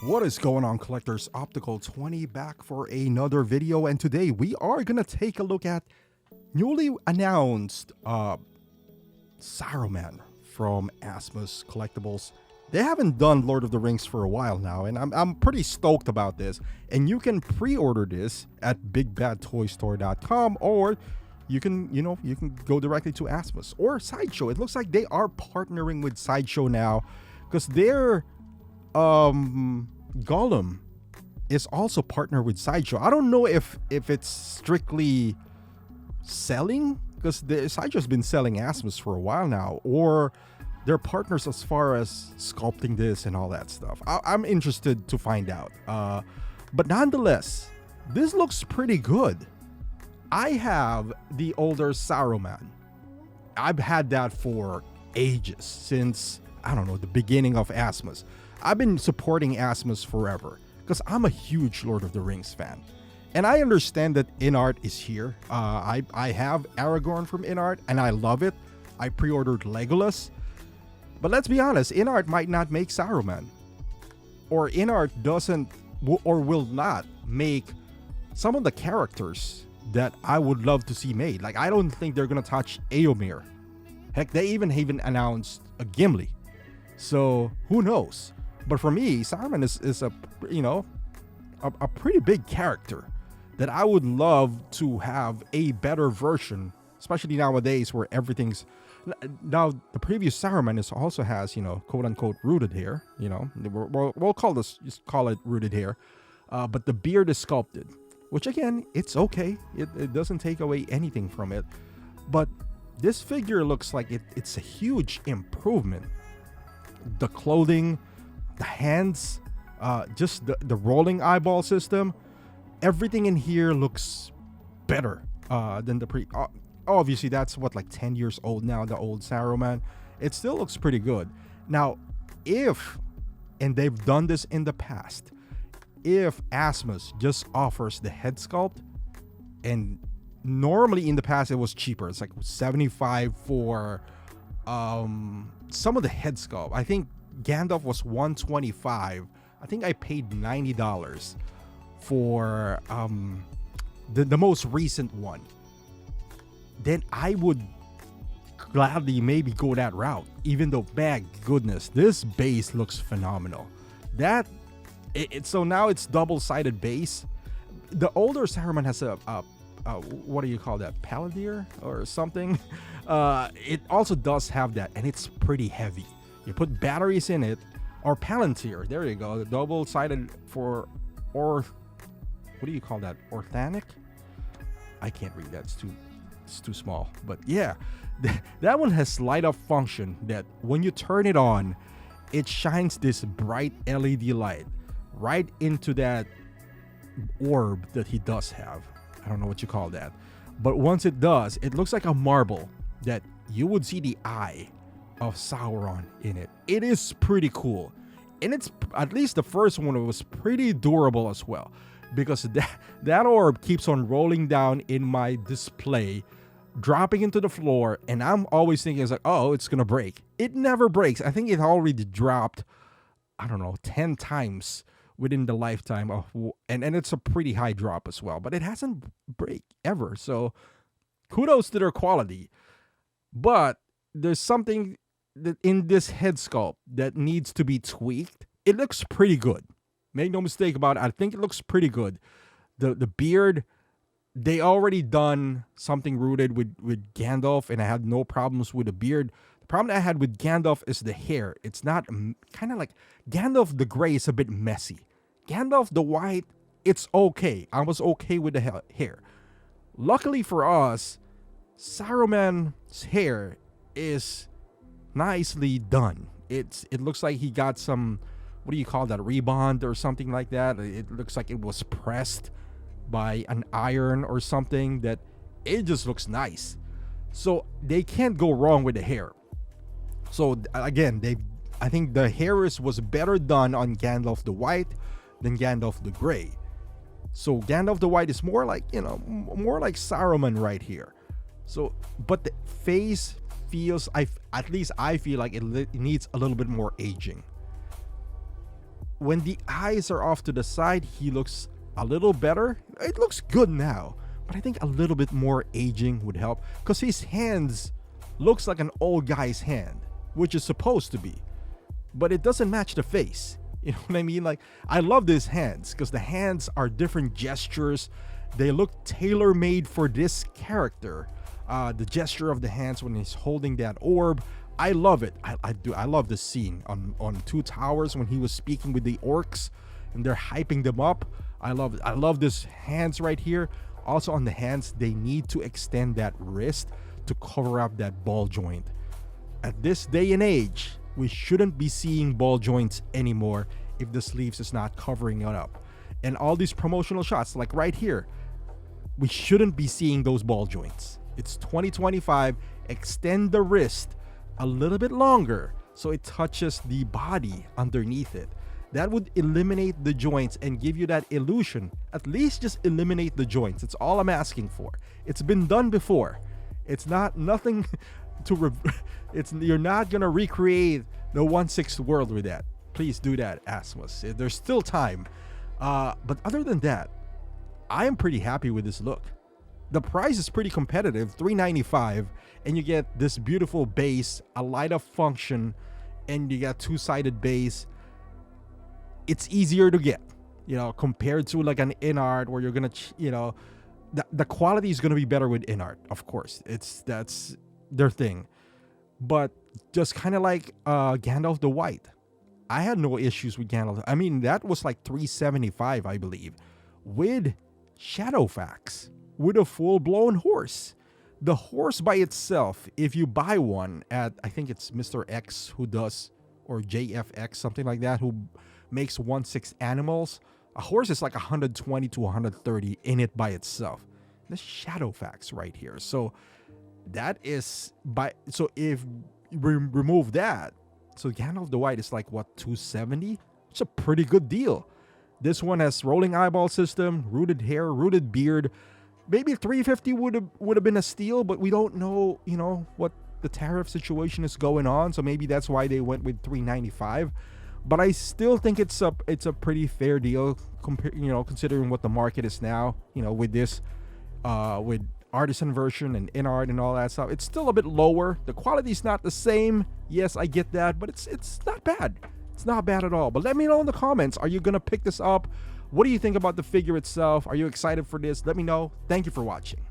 What is going on, collectors? Optical 20 back for another video, and today we are gonna take a look at newly announced Saruman from Asmus Collectibles. They haven't done Lord of the Rings for a while now, and I'm pretty stoked about this. And you can pre-order this at bigbadtoystore.com, or you can go directly to Asmus or Sideshow. It looks like they are partnering with Sideshow now, because their Gollum is also partnered with Sideshow. I don't know if it's strictly selling, because Sideshow's been selling Asmus for a while now, or they're partners as far as sculpting this and all that stuff. I'm interested to find out. But nonetheless, this looks pretty good. I have the older Saruman. I've had that for ages, since, I don't know, the beginning of Asmus. I've been supporting Asmus forever because I'm a huge Lord of the Rings fan. And I understand that InArt is here. I have Aragorn from InArt and I love it. I pre-ordered Legolas. But let's be honest, InArt might not make Saruman. Or InArt doesn't or will not make some of the characters that I would love to see made. Like, I don't think they're going to touch Eomer. Heck, they even announced a Gimli. So, who knows? But for me, Saruman is a pretty big character that I would love to have a better version, especially nowadays where everything's... Now, the previous Saruman also has, quote-unquote rooted hair. We'll just call it rooted hair. But the beard is sculpted, which, again, it's okay. It doesn't take away anything from it. But this figure looks like it's a huge improvement. The clothing, the hands, just the rolling eyeball system, everything in here looks better than the obviously that's like 10 years old now, the old Saruman. It still looks pretty good. Now, and they've done this in the past, if Asmus just offers the head sculpt, and normally in the past it was cheaper, it's like 75 for some of the head sculpt. I think Gandalf was 125. I think I paid $90 for the most recent one. Then I would gladly maybe go that route, even though, my goodness, this base looks phenomenal. So now it's double-sided base. The older Saruman has a what do you call that, Palantir or something? It also does have that, and it's pretty heavy. You put batteries in it, or Palantir, there you go, the double-sided for, or what do you call that, Orthanic? I can't read that, it's too small. But yeah, that one has light up function that when you turn it on, it shines this bright LED light right into that orb that he does have. I don't know what you call that, but once it does, it looks like a marble that you would see the eye of Sauron in it. It is pretty cool, and it's, at least the first one, was pretty durable as well, because that orb keeps on rolling down in my display, dropping into the floor, and I'm always thinking, it's like, oh, it's gonna break. It never breaks. I think it already dropped, I don't know, 10 times within the lifetime of, and it's a pretty high drop as well, but it hasn't break ever. So kudos to their quality. But there's something that in this head sculpt that needs to be tweaked. It looks pretty good, make no mistake about it. I think it looks pretty good. The beard, they already done something rooted with Gandalf, and I had no problems with the beard. The problem I had with Gandalf is the hair. It's not, kind of like Gandalf the gray is a bit messy. Gandalf the white, it's okay. I was okay with the hair. Luckily for us, Saruman's hair is nicely done. It looks like he got some, what do you call that, rebond or something like that. It looks like it was pressed by an iron or something, that it just looks nice. So they can't go wrong with the hair. So again, I think the hair was better done on Gandalf the White than Gandalf the Gray. So Gandalf the White is more like, more like Saruman right here. So, but the face feels, at least I feel like it needs a little bit more aging. when the eyes are off to the side, he looks a little better. It looks good now, but I think a little bit more aging would help, because his hands looks like an old guy's hand, which is supposed to be, but it doesn't match the face. You know what I mean? Like, I love these hands because the hands are different gestures. They look tailor-made for this character. The gesture of the hands when he's holding that orb, I love it. I do. I love the scene on Two Towers when he was speaking with the orcs and they're hyping them up. I love it. I love this hands right here. Also on the hands, they need to extend that wrist to cover up that ball joint. At this day and age, we shouldn't be seeing ball joints anymore if the sleeves is not covering it up. And all these promotional shots, like right here, we shouldn't be seeing those ball joints. It's 2025. Extend the wrist a little bit longer so it touches the body underneath it. That would eliminate the joints and give you that illusion. At least just eliminate the joints. It's all I'm asking for. It's been done before. It's not nothing to you're not gonna recreate the 1/6 world with that. Please do that, Asmus. There's still time. But other than that, I am pretty happy with this look. The price is pretty competitive, $395, and you get this beautiful base, a light up function, and you got two-sided base. It's easier to get, you know, compared to like an in-art where you're gonna, you know, the quality is gonna be better with in-art, of course. That's their thing. But just kind of like Gandalf the White, I had no issues with Gandalf. I mean, that was like $375, I believe, with Shadowfax, with a full-blown horse. The horse by itself, if you buy one at, I think it's Mr. X who does, or JFX, something like that, who makes 1/6 animals, a horse is like 120 to 130 in it by itself. The Shadowfax right here. So that is so if we remove that, so Gandalf the White is like what, 270? It's a pretty good deal. This one has rolling eyeball system, rooted hair, rooted beard. Maybe 350 would have been a steal, but we don't know, you know, what the tariff situation is going on, so maybe that's why they went with 395. But I still think it's a pretty fair deal, considering what the market is now, you know, with this with artisan version and in art and all that stuff. It's still a bit lower. The quality is not the same. Yes, I get that, but it's not bad. It's not bad at all. But let me know in the comments, are you gonna pick this up? What do you think about the figure itself? Are you excited for this? Let me know. Thank you for watching.